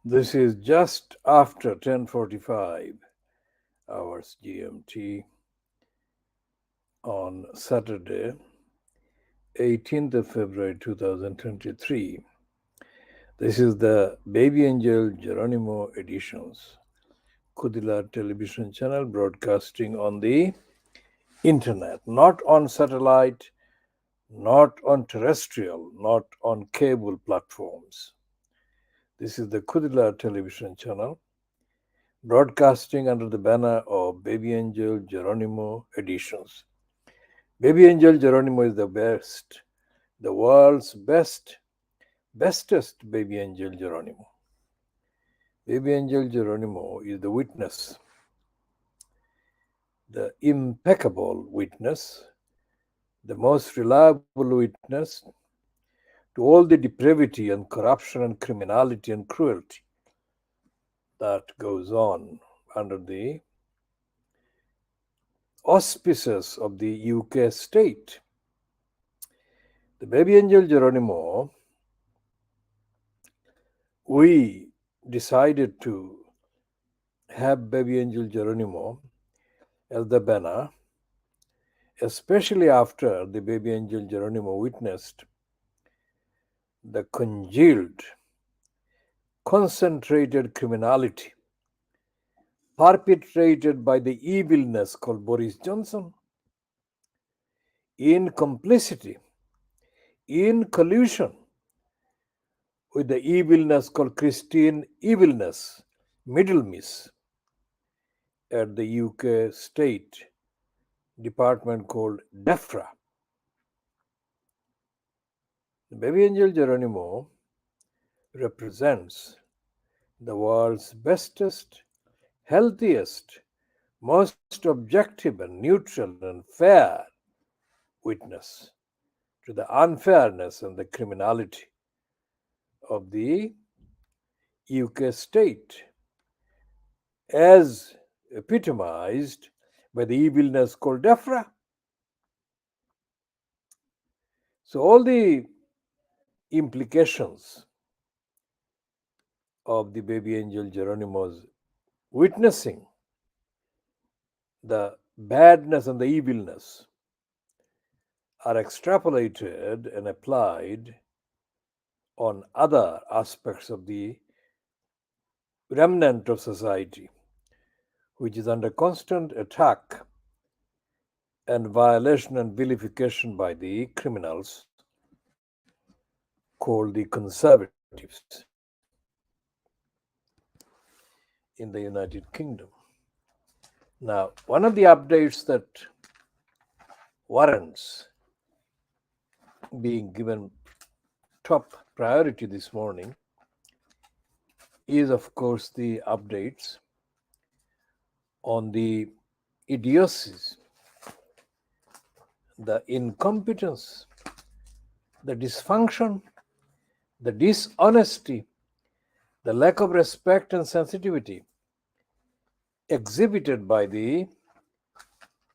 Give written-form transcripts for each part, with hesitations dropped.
This is just after 10:45 hours GMT on Saturday, 18th of February 2023. This is the Baby Angel Geronimo editions, KhoodeelaarTV television channel broadcasting on the internet, not on satellite, not on terrestrial, not on cable platforms. This is the KhoodeelaarTV television channel broadcasting under the banner of Baby Angel Geronimo editions. Baby Angel Geronimo is the best, the world's bestest Baby Angel Geronimo. Baby Angel Geronimo is the witness, the impeccable witness, the most reliable witness to all the depravity and corruption and criminality and cruelty that goes on under the auspices of the UK state. The Baby Angel Geronimo, we decided to have Baby Angel Geronimo as the banner, especially after the Baby Angel Geronimo witnessed the congealed, concentrated criminality perpetrated by the evilness called Boris Johnson in complicity, in collusion with the evilness called Christian evilness, Middle Miss, at the UK state department called DEFRA. The Baby Angel Geronimo represents the world's bestest, healthiest, most objective and neutral and fair witness to the unfairness and the criminality of the UK state, as epitomized by the evilness called DEFRA. So, all the implications of the Baby Angel Geronimo's witnessing the badness and the evilness are extrapolated and applied on other aspects of the remnant of society, which is under constant attack and violation and vilification by the criminals called the conservatives in the United Kingdom. Now, one of the updates that warrants being given top priority this morning is, of course, the updates on the idiocies, the incompetence, the dysfunction, the dishonesty, the lack of respect and sensitivity exhibited by the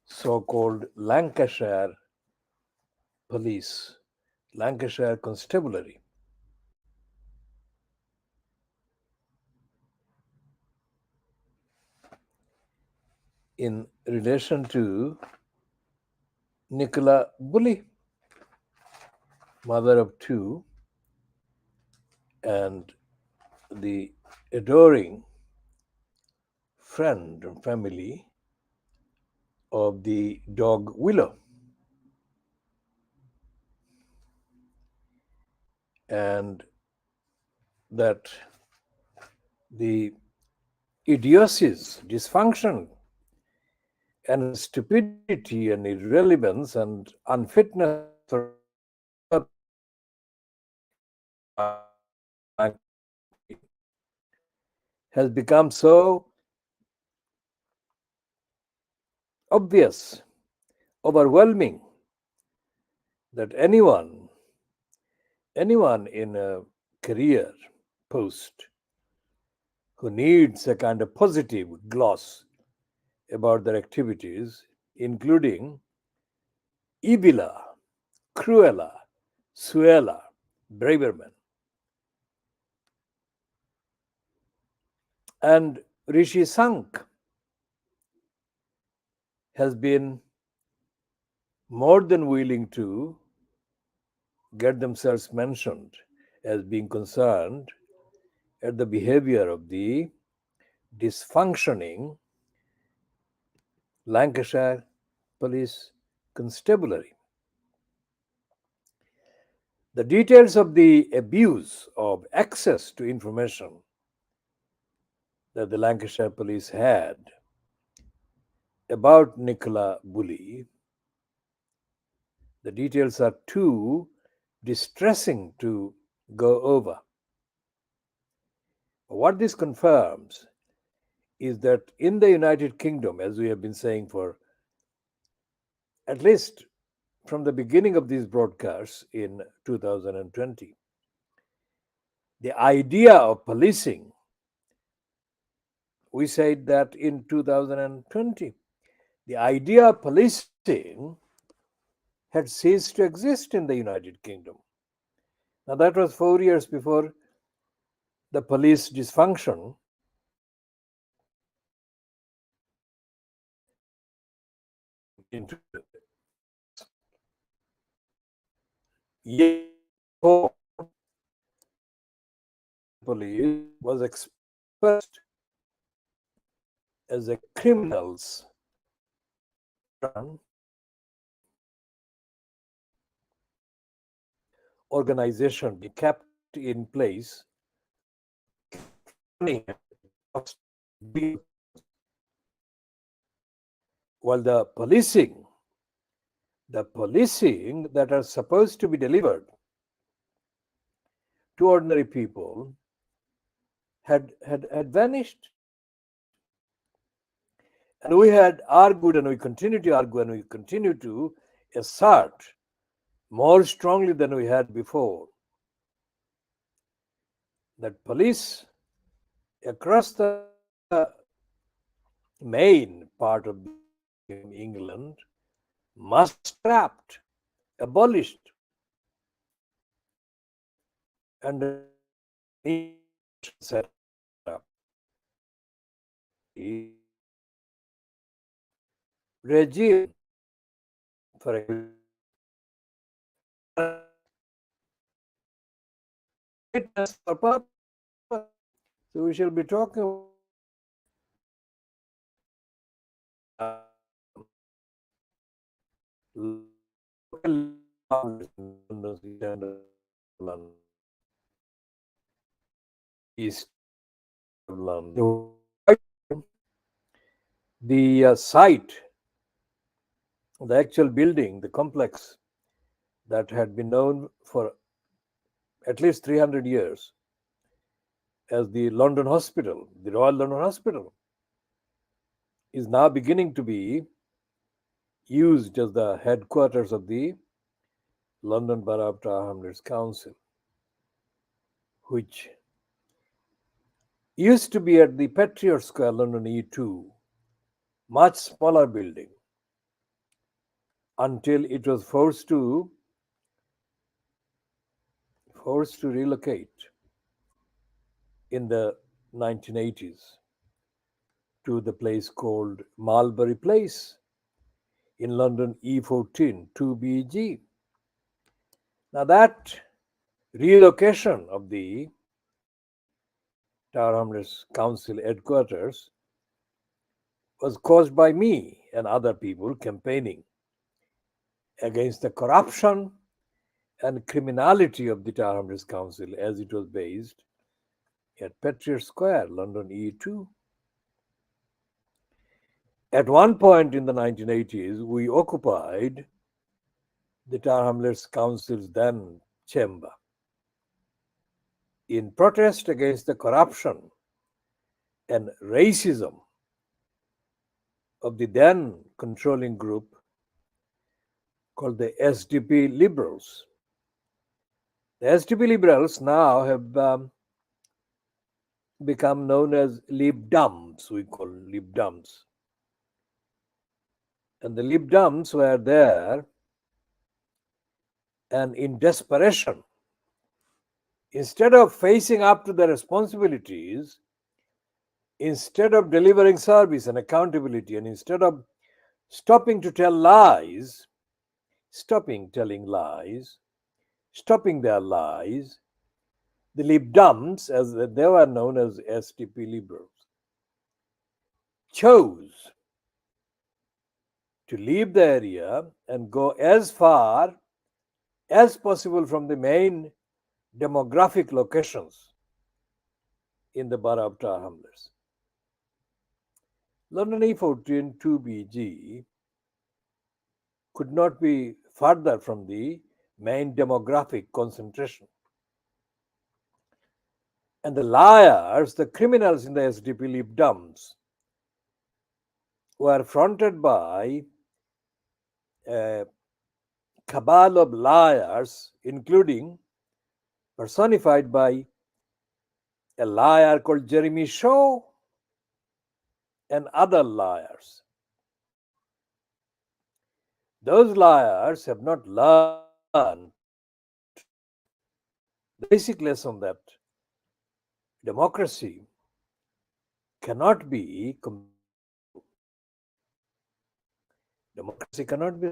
so-called Lancashire police, Lancashire Constabulary. In relation to Nicola Bulley, mother of two, and the adoring friend and family of the dog Willow. And that the idiocies, dysfunction, and stupidity and irrelevance and unfitness for has become so obvious, overwhelming, that anyone in a career post who needs a kind of positive gloss about their activities, including Ibila, Cruella, Suella, Braverman, And Rishi Sank has been more than willing to get themselves mentioned as being concerned at the behavior of the dysfunctioning Lancashire Police Constabulary. The details of the abuse of access to information that the Lancashire Police had about Nicola Bulley, the details are too distressing to go over. What this confirms is that in the United Kingdom, as we have been saying for at least from the beginning of these broadcasts in 2020, the idea of policing, we said that in 2020, the idea of policing had ceased to exist in the United Kingdom. Now, that was 4 years before the police dysfunction into yet police was expressed as a criminal's organization be kept in place while the policing that are supposed to be delivered to ordinary people had vanished. And we had argued, and we continue to argue, and we continue to assert more strongly than we had before that police across the main part of England must be scrapped, abolished, and set up. Regime, for example, so we shall be talking East of London. The site, the actual building, the complex that had been known for at least 300 years as the London Hospital, the Royal London Hospital, is now beginning to be used as the headquarters of the London Borough of Tower Hamlets Council, which used to be at the Patriot Square, London E2, much smaller building, until it was forced to relocate in the 1980s to the place called Marlbury Place in London E14 2BG. Now that relocation of the Tower Hamlets Council headquarters was caused by me and other people campaigning against the corruption and criminality of the Tower Hamlets Council as it was based at Patriot Square, London E2. At one point in the 1980s, we occupied the Tower Hamlets Council's then chamber in protest against the corruption and racism of the then controlling group called the SDP Liberals. The SDP Liberals now have become known as Lib Dems, we call Lib Dems. And the Lib Dems were there, and in desperation, instead of facing up to their responsibilities instead of delivering service and accountability, and instead of stopping to tell lies, stopping telling lies, stopping their lies, the Lib Dems, as they were known as STP liberals, chose to leave the area and go as far as possible from the main demographic locations in the borough of Tower Hamlets. London E14 2BG could not be further from the main demographic concentration. And the liars, the criminals in the SDP Lib Dems, were fronted by a cabal of liars, including personified by a liar called Jeremy Shaw and other liars. Those liars have not learned the basic lesson that democracy cannot be controlled. Democracy cannot be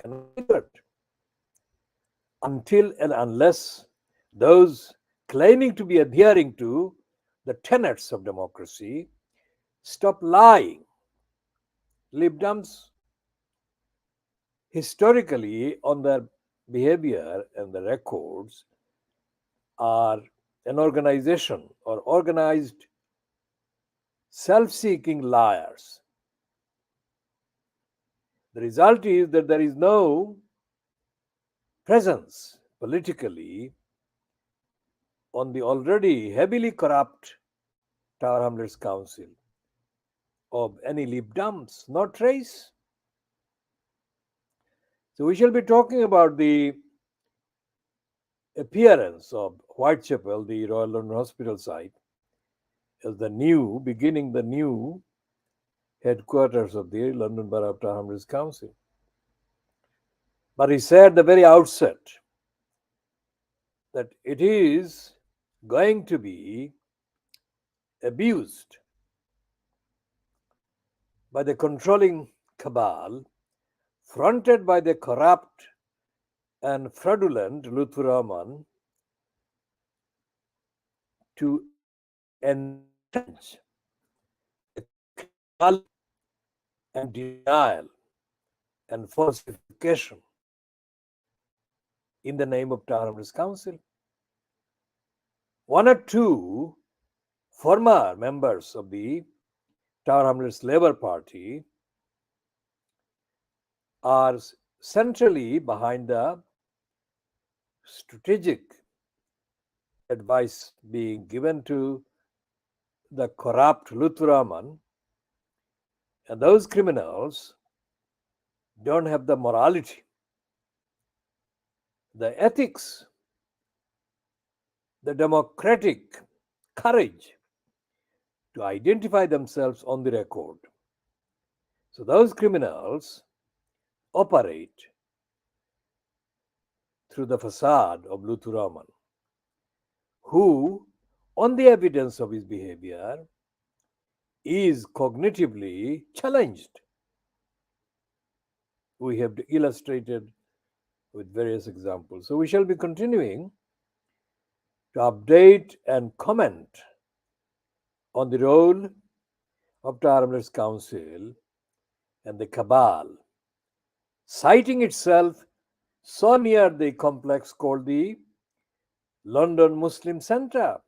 conquered until and unless those claiming to be adhering to the tenets of democracy stop lying. Lib Dems, historically, on their behavior and the records, are an organization or organized self-seeking liars. The result is that there is no presence politically on the already heavily corrupt Tower Hamlets Council of any Lib Dems, no trace. So we shall be talking about the appearance of Whitechapel, the Royal London Hospital site, as the new headquarters of the London Borough of Tower Hamlets Council. But he said at the very outset that it is going to be abused by the controlling cabal fronted by the corrupt and fraudulent Lutfur Rahman to entrench and denial and falsification in the name of Tower Hamlets Council. One or two former members of the Tower Hamlets Labour Party are centrally behind the strategic advice being given to the corrupt Lutfur Rahman, and those criminals don't have the morality, the ethics, the democratic courage to identify themselves on the record. So those criminals operate through the facade of Lutfur Rahman, who, on the evidence of his behavior, is cognitively challenged. We have illustrated with various examples. So we shall be continuing to update and comment on the role of Tower Hamlets Council and the cabal, siting itself so near the complex called the London Muslim Centre,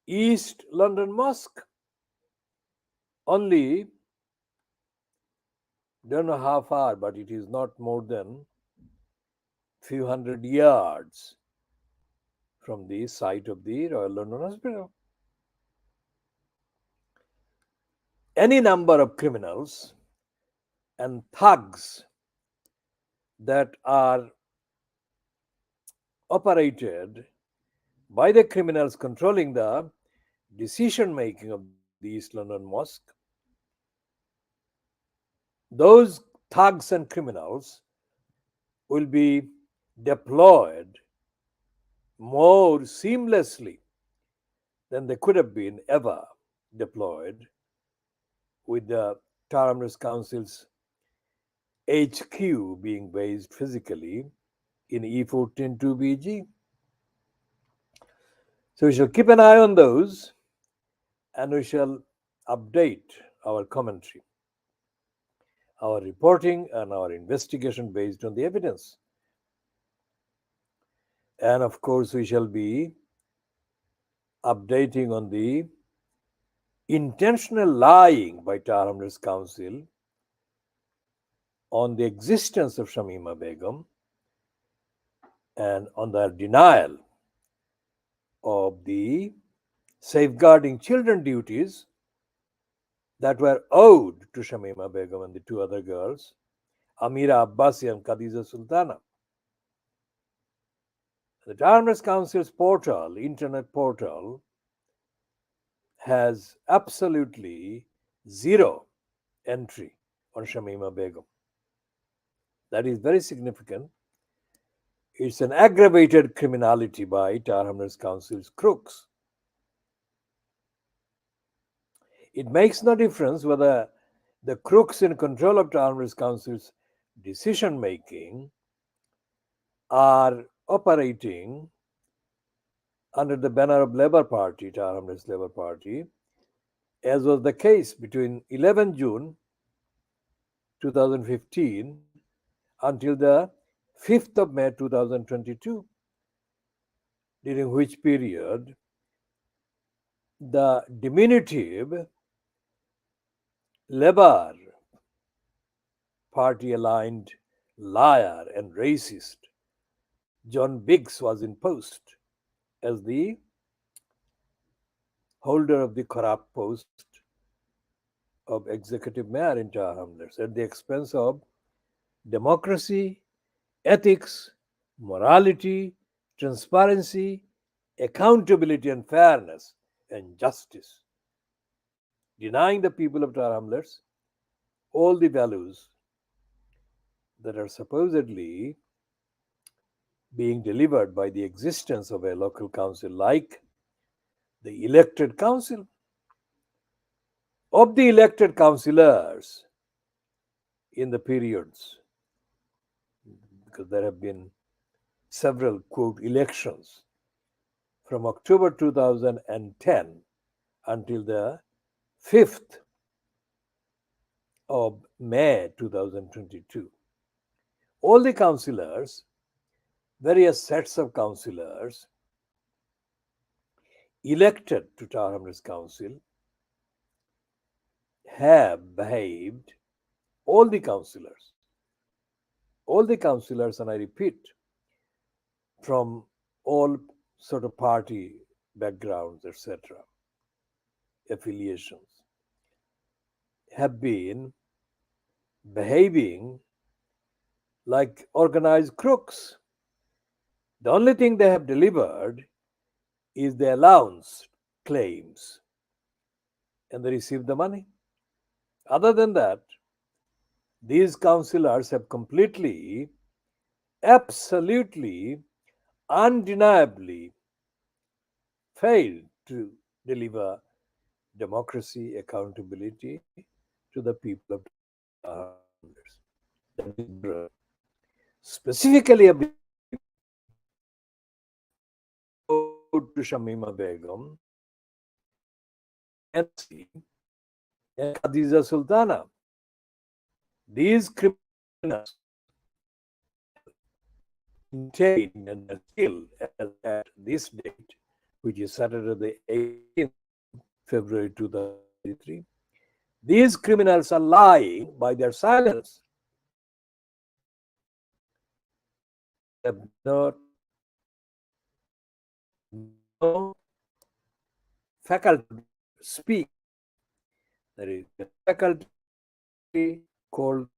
East London Mosque. Only, don't know how far, but it is not more than few hundred yards from the site of the Royal London Hospital. Any number of criminals and thugs that are operated by the criminals controlling the decision making of the East London Mosque, those thugs and criminals will be deployed more seamlessly than they could have been ever deployed with the Taramras Council's HQ being based physically in E14 2BG. So we shall keep an eye on those and we shall update our commentary, our reporting, and our investigation based on the evidence. And of course, we shall be updating on the intentional lying by Taramras Council on the existence of Shamima Begum and on their denial of the safeguarding children duties that were owed to Shamima Begum and the two other girls, Amira Abbasi and Khadija Sultana. The Taramras Council's portal, internet portal, has absolutely zero entry on Shamima Begum. That is very significant. It's an aggravated criminality by Taramras Council's crooks. It makes no difference whether the crooks in control of Taramras Council's decision making are operating under the banner of Labour Party, Taramras Labour Party, as was the case between 11 June 2015 until the 5th of May 2022, during which period the diminutive Labour Party aligned liar and racist John Biggs was in post as the holder of the corrupt post of executive mayor in Taramras at the expense of democracy, ethics, morality, transparency, accountability, and fairness and justice, denying the people of Taramlas all the values that are supposedly being delivered by the existence of a local council like the elected council. Of the elected councillors in the periods, because there have been several, quote, elections from October 2010 until the 5th of May 2022. All the councillors, various sets of councillors elected to Taramras Council have behaved, all the councillors, and I repeat, from all sort of party backgrounds, etc., affiliations, have been behaving like organized crooks. The only thing they have delivered is the allowance claims, and they receive the money. Other than that, these councillors have completely, absolutely, undeniably failed to deliver democracy, accountability to the people of That is specifically to Shamima Begum and Khadija Sultana. These criminals contained and are still at this date, which is Saturday the 18th February 2023. These criminals are lying by their silence. They have no faculty to speak. There is a faculty called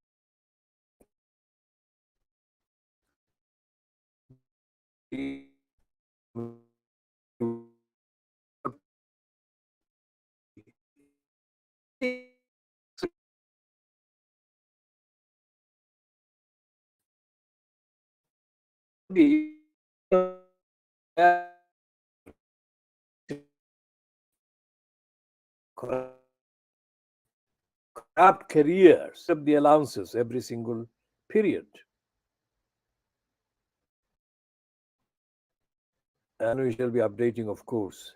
craft careers of the allowances every single period. And we shall be updating, of course,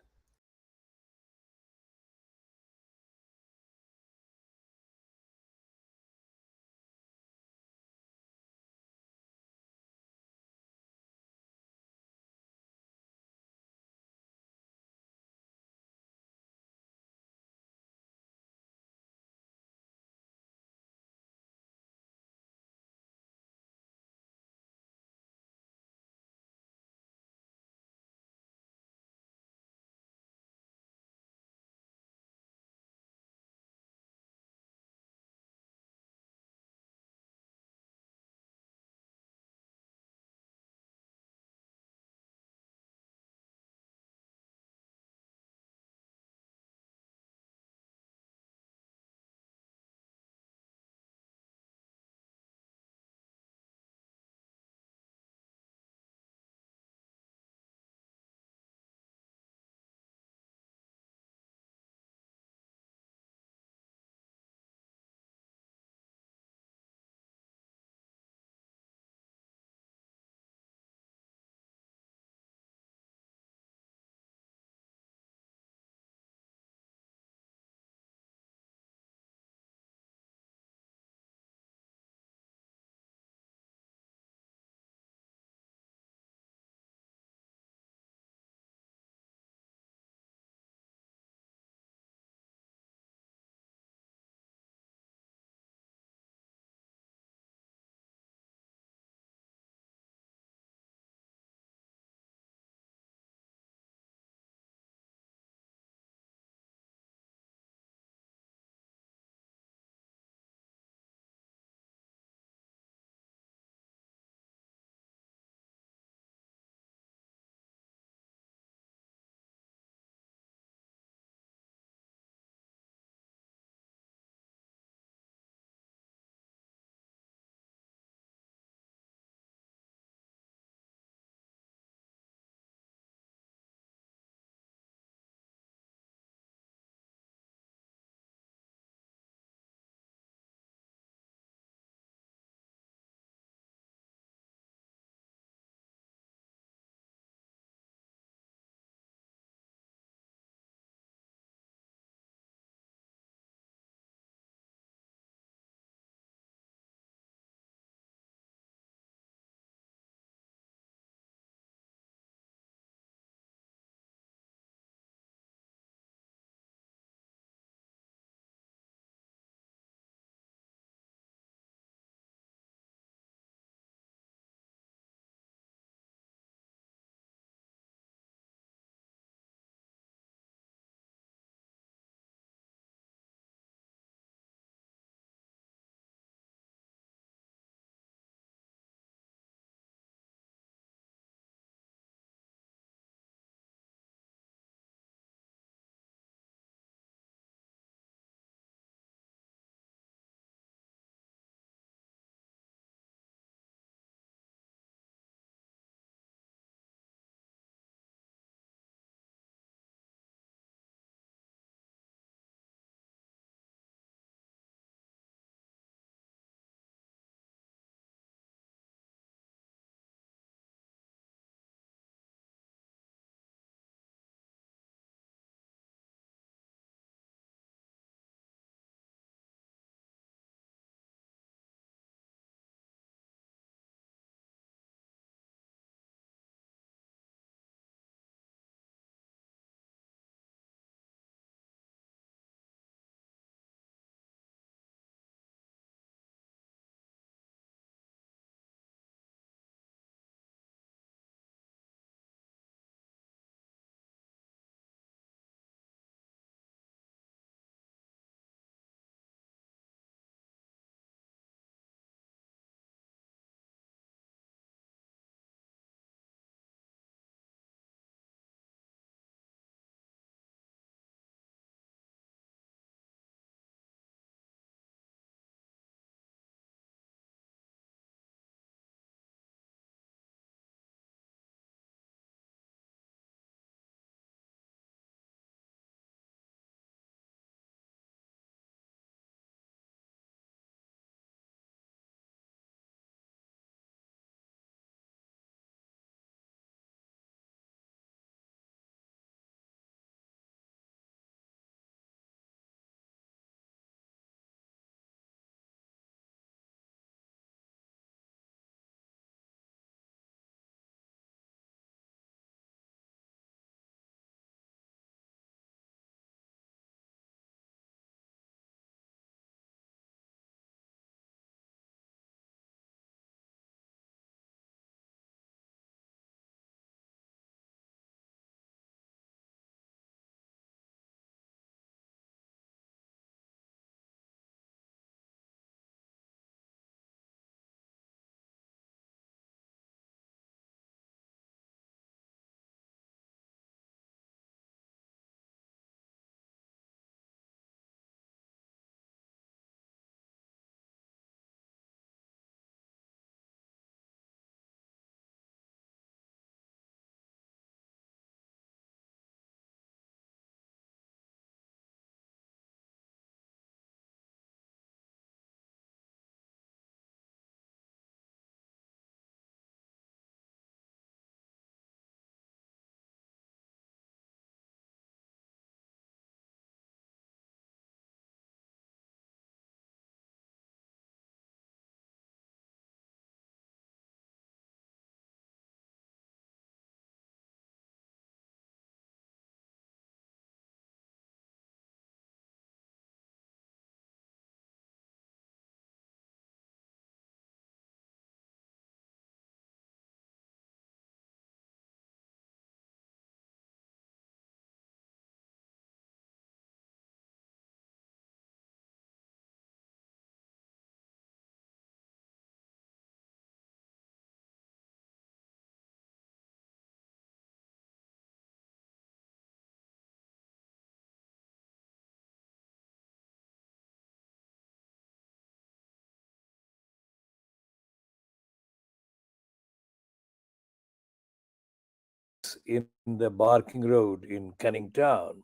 in the Barking Road in Canning Town.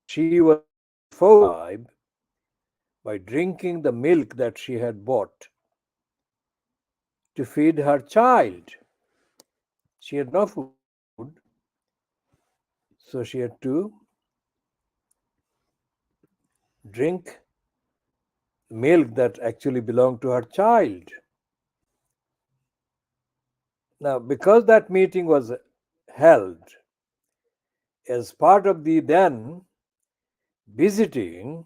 She was fortified by drinking the milk that she had bought to feed her child. She had no food, so she had to drink milk that actually belonged to her child. Now, because that meeting was held as part of the then visiting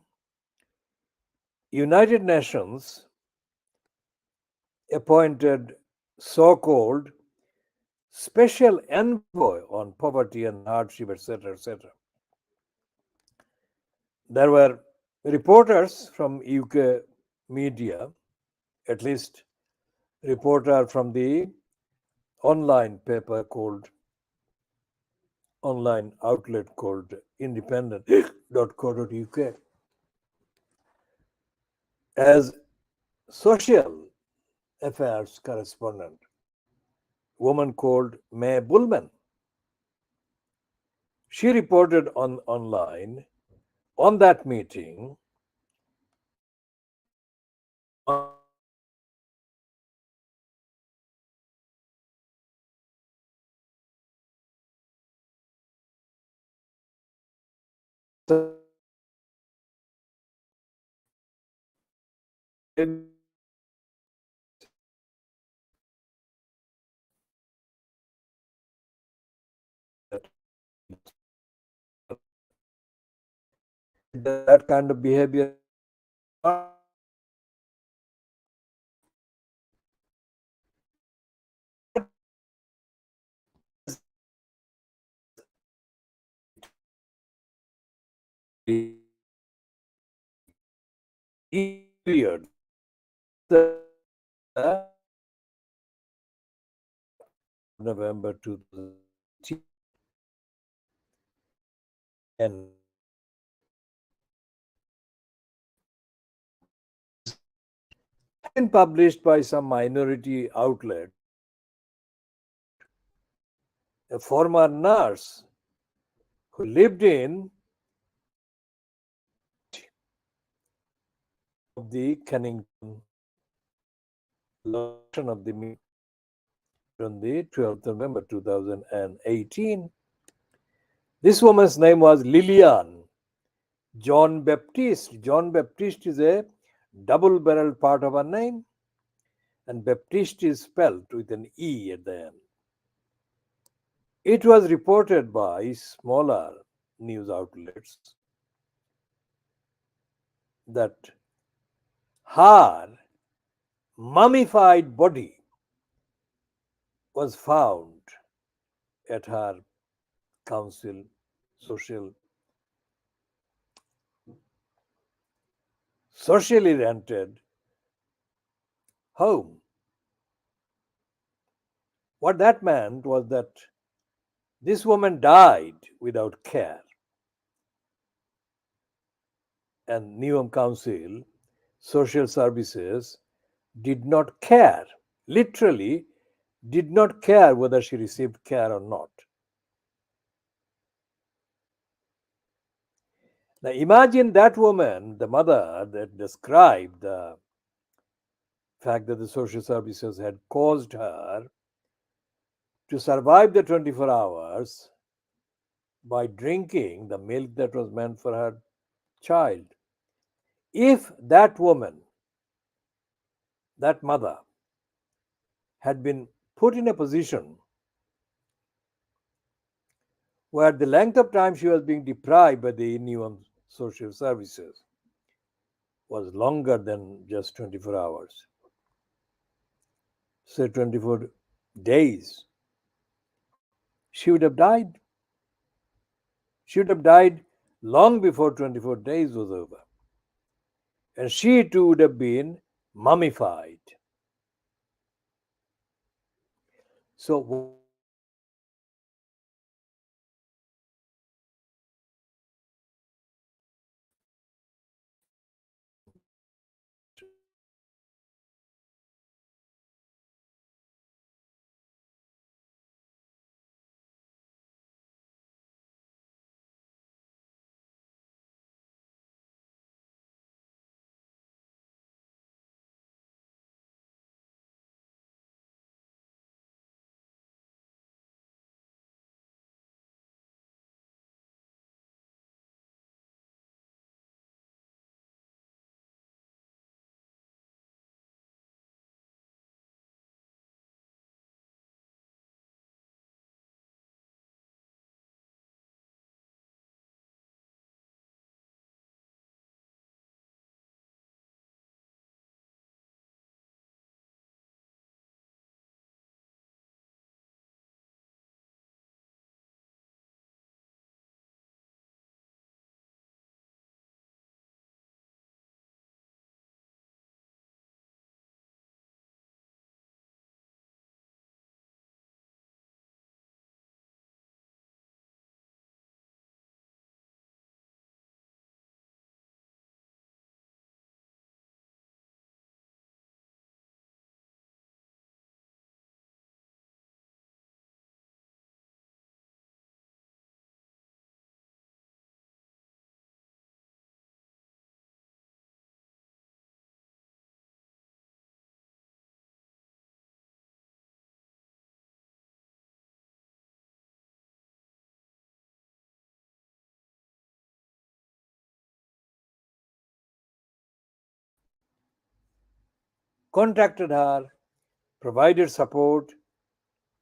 United Nations appointed so called special envoy on poverty and hardship, etc., etc. There were reporters from UK media, at least reporter from the online paper called online outlet called independent.co.uk, as social affairs correspondent, woman called May Bullman. She reported online on that meeting that kind of behavior period. November 2018 and been published by some minority outlet. A former nurse who lived in the Kennington location of the meeting on the 12th of November 2018. This woman's name was Lillian John Baptiste. John Baptiste is a double-barreled part of her name, and Baptiste is spelled with an E at the end. It was reported by smaller news outlets that her mummified body was found at her council socially rented home. What that meant was that this woman died without care, and Newham Council Social Services did not care, literally did not care whether she received care or not. Now imagine that woman, the mother that described the fact that the social services had caused her to survive the 24 hours by drinking the milk that was meant for her child. If that woman, that mother, had been put in a position where the length of time she was being deprived by the Newham social services was longer than just 24 hours, say 24 days, she would have died. She would have died long before 24 days was over. And she too would have been mummified. So contacted her, provided support,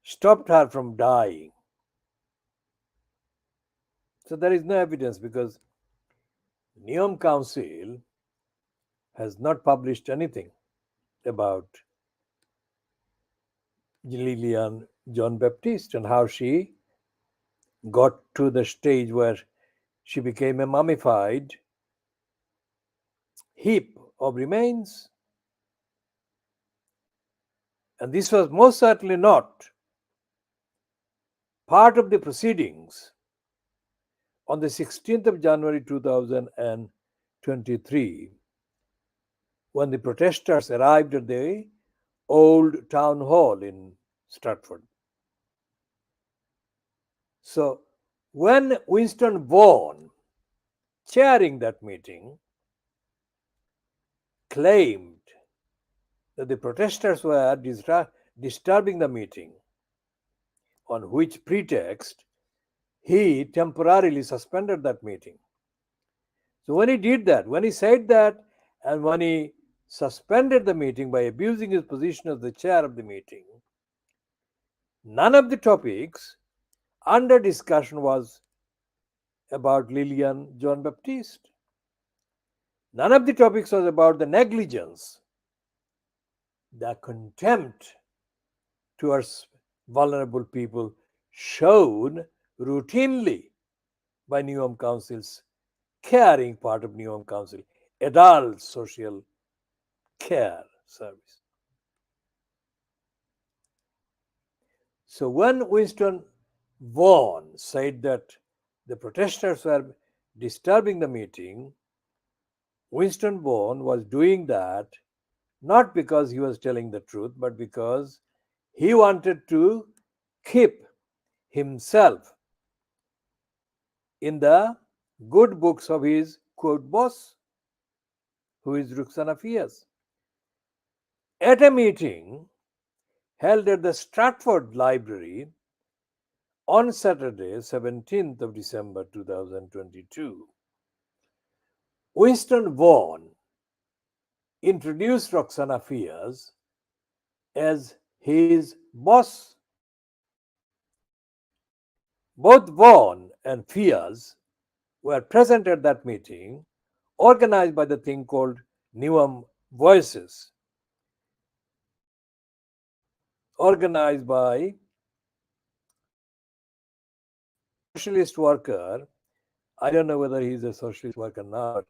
stopped her from dying. So there is no evidence because Neom Council has not published anything about Lillian John Baptiste and how she got to the stage where she became a mummified heap of remains. And this was most certainly not part of the proceedings on the 16th of January 2023 when the protesters arrived at the old town hall in Stratford. So when Winston Vaughan, chairing that meeting, claimed that the protesters were disturbing the meeting, on which pretext he temporarily suspended that meeting. So when he did that, when he said that, and when he suspended the meeting by abusing his position as the chair of the meeting, none of the topics under discussion was about Lillian John Baptiste. None of the topics was about the negligence, the contempt towards vulnerable people shown routinely by Neom Council's caring part of Neom Council, adult social care service. So when Winston Vaughan said that the protesters were disturbing the meeting, Winston Vaughan was doing that not because he was telling the truth, but because he wanted to keep himself in the good books of his quote boss, who is Ruxana Fias. At a meeting held at the Stratford Library on Saturday, 17th of December 2022, Winston Vaughan introduced Roxana Fias as his boss. Both Vaughan and Fias were present at that meeting, organized by the thing called Neom Voices, organized by socialist worker. I don't know whether he's a socialist worker now, but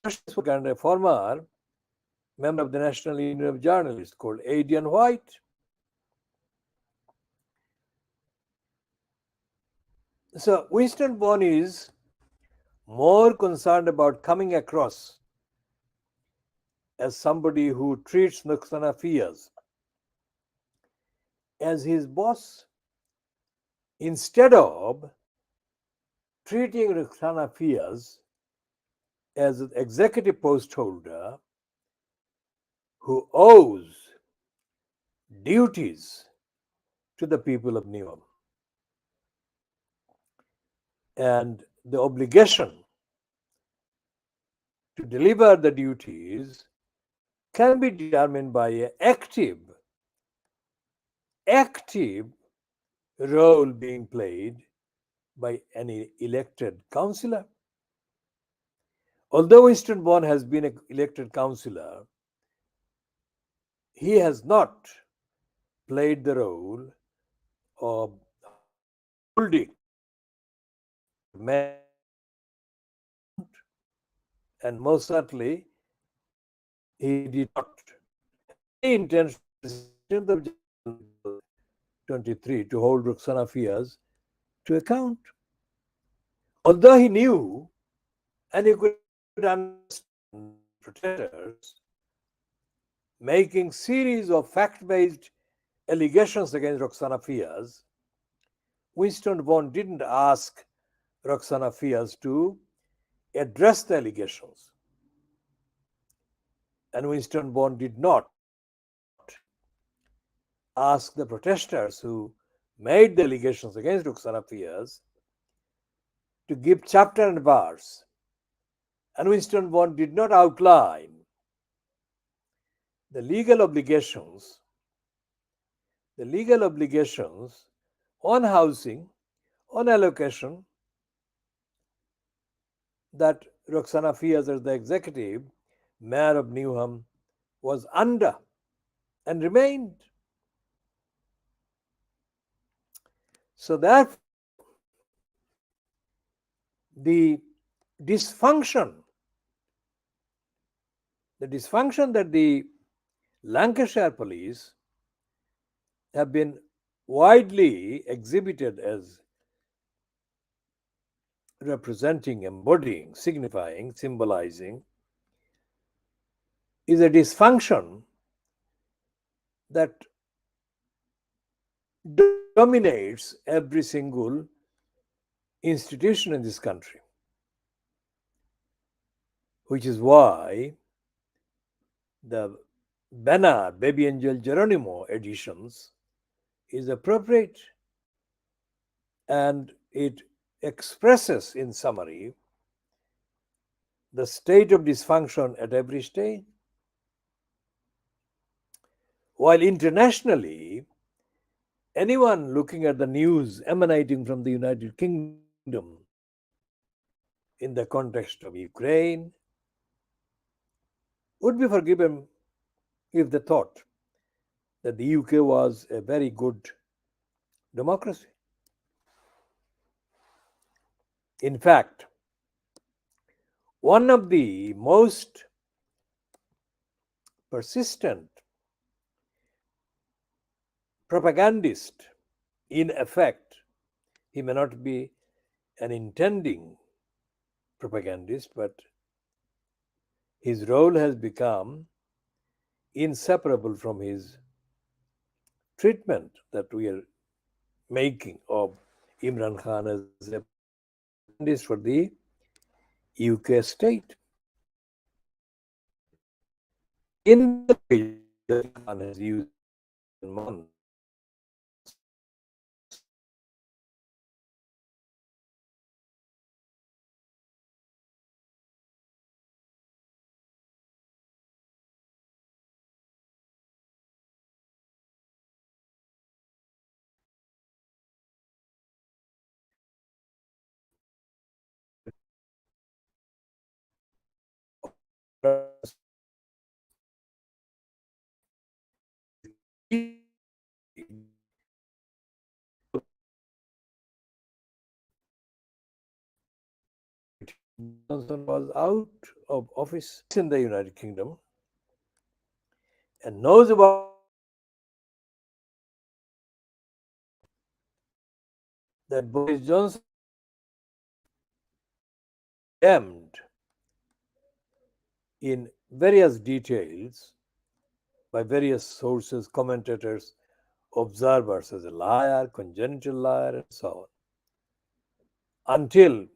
socialist worker and a former member of the National Union of Journalists called Adrian White. So Winston Vaughan is more concerned about coming across as somebody who treats Ruxana Fias as his boss instead of treating Ruxana Fias as an executive post holder who owes duties to the people of Neom. And the obligation to deliver the duties can be determined by an active role being played by any elected councillor. Although Winston Vaughan has been an elected councillor, he has not played the role of holding and most certainly he did not have any intention of 23 to hold Ruxana Fias to account. Although he knew and he could understand protesters making series of fact-based allegations against Ruxana Fias, Winston Vaughan didn't ask Ruxana Fias to address the allegations. And Winston Vaughan did not ask the protesters who made the allegations against Ruxana Fias to give chapter and verse. And Winston Vaughan did not outline the legal obligations, the legal obligations on housing, on allocation that Roxana Fiaz, as the executive mayor of Newham, was under and remained. So therefore, the dysfunction, the dysfunction that the Lancashire police have been widely exhibited as representing, embodying, signifying, symbolizing, is a dysfunction that dominates every single institution in this country, which is why the banner Baby Angel Geronimo editions is appropriate, and it expresses in summary the state of dysfunction at every stage. While internationally, anyone looking at the news emanating from the United Kingdom in the context of Ukraine would be forgiven if they thought that the UK was a very good democracy. In fact, one of the most persistent propagandist in effect, he may not be an intending propagandist, but his role has become inseparable from his treatment that we are making of Imran Khan as a propagandist for the UK state. In the language that Khan has used in months, Johnson was out of office in the United Kingdom and knows about that Boris Johnson condemned in various details by various sources, commentators, observers as a liar, congenital liar, and so on. Until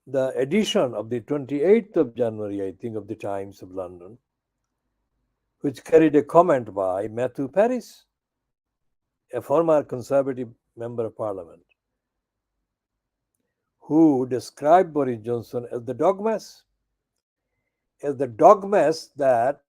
the edition of the 28th of January, I think, of the Times of London, which carried a comment by Matthew Paris, a former Conservative Member of Parliament, who described Boris Johnson as the dogmas that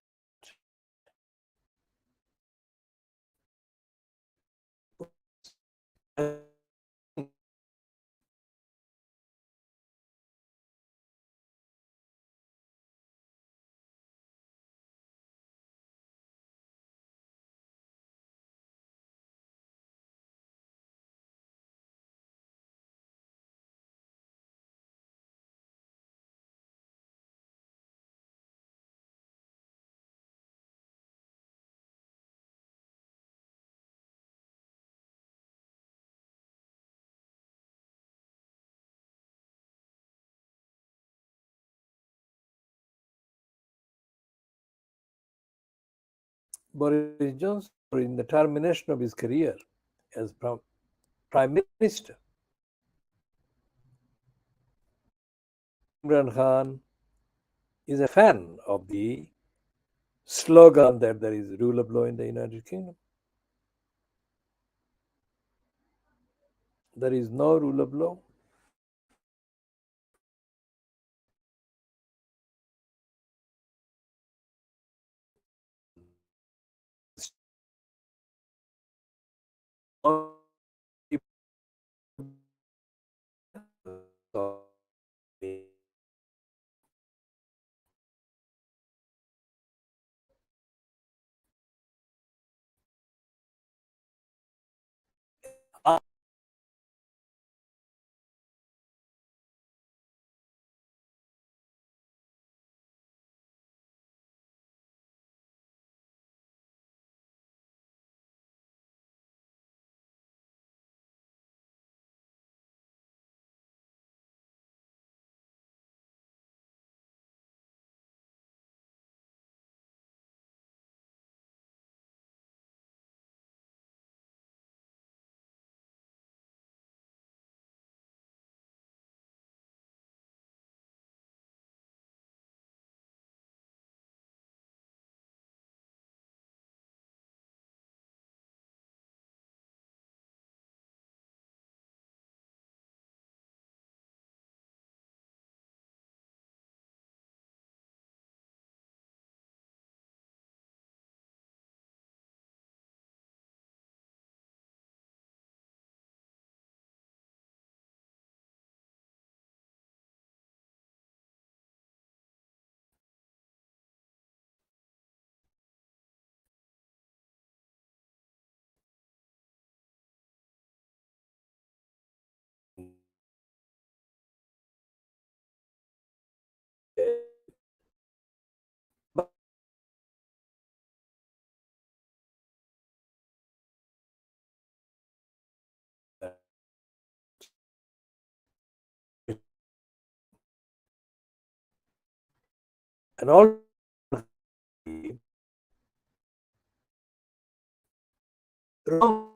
Boris Johnson, in the termination of his career as Prime Minister, Imran Khan is a fan of the slogan that there is rule of law in the United Kingdom. There is no rule of law. And all wrong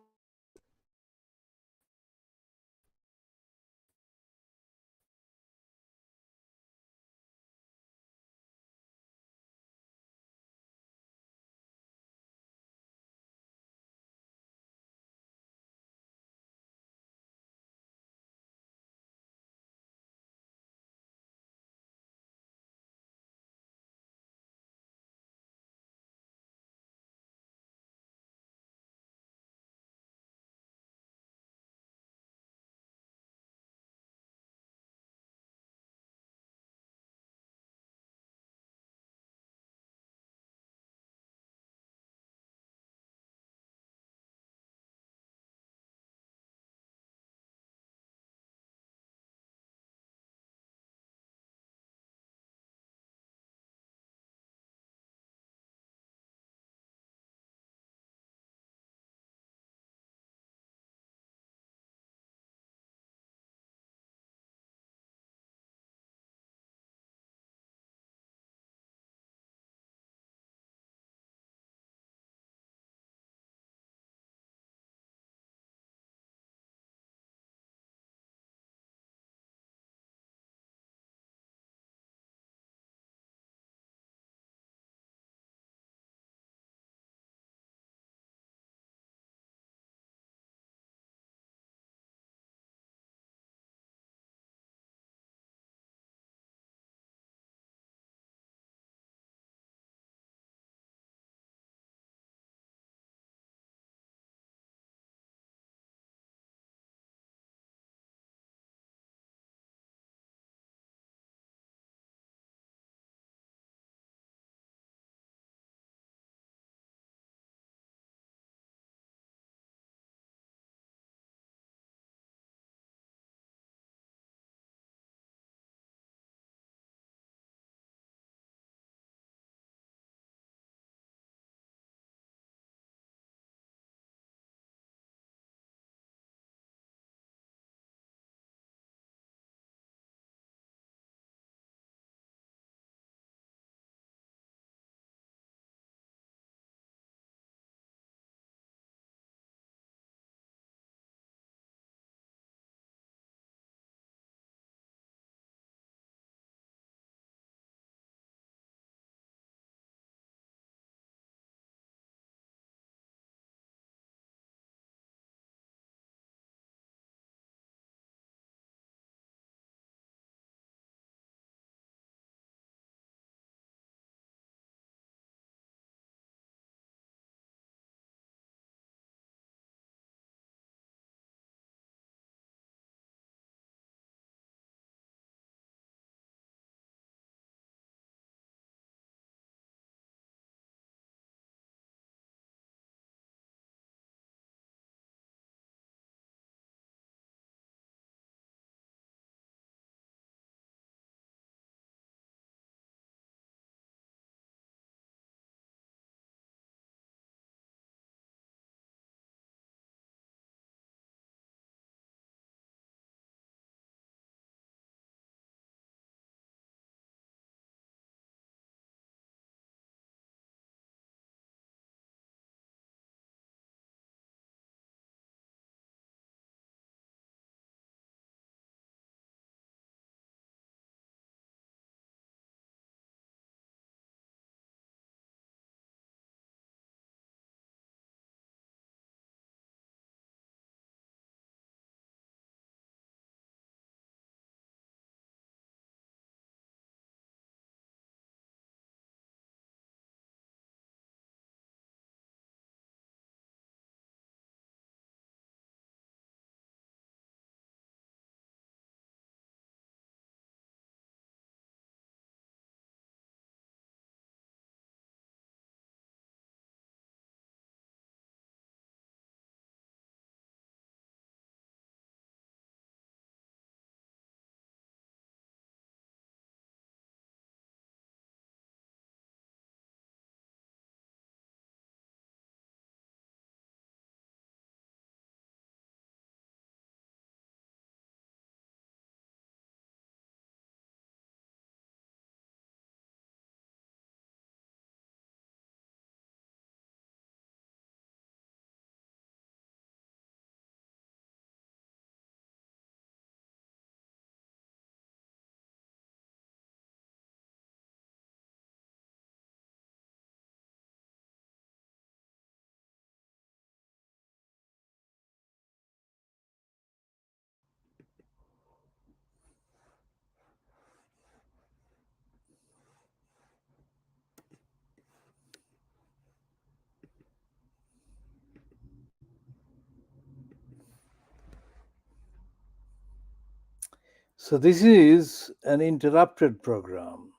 So, this is an interrupted program,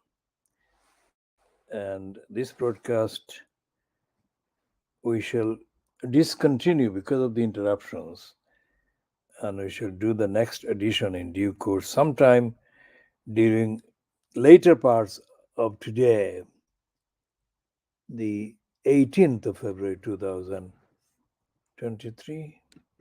and this broadcast we shall discontinue because of the interruptions, and we shall do the next edition in due course sometime during later parts of today, the 18th of February 2023.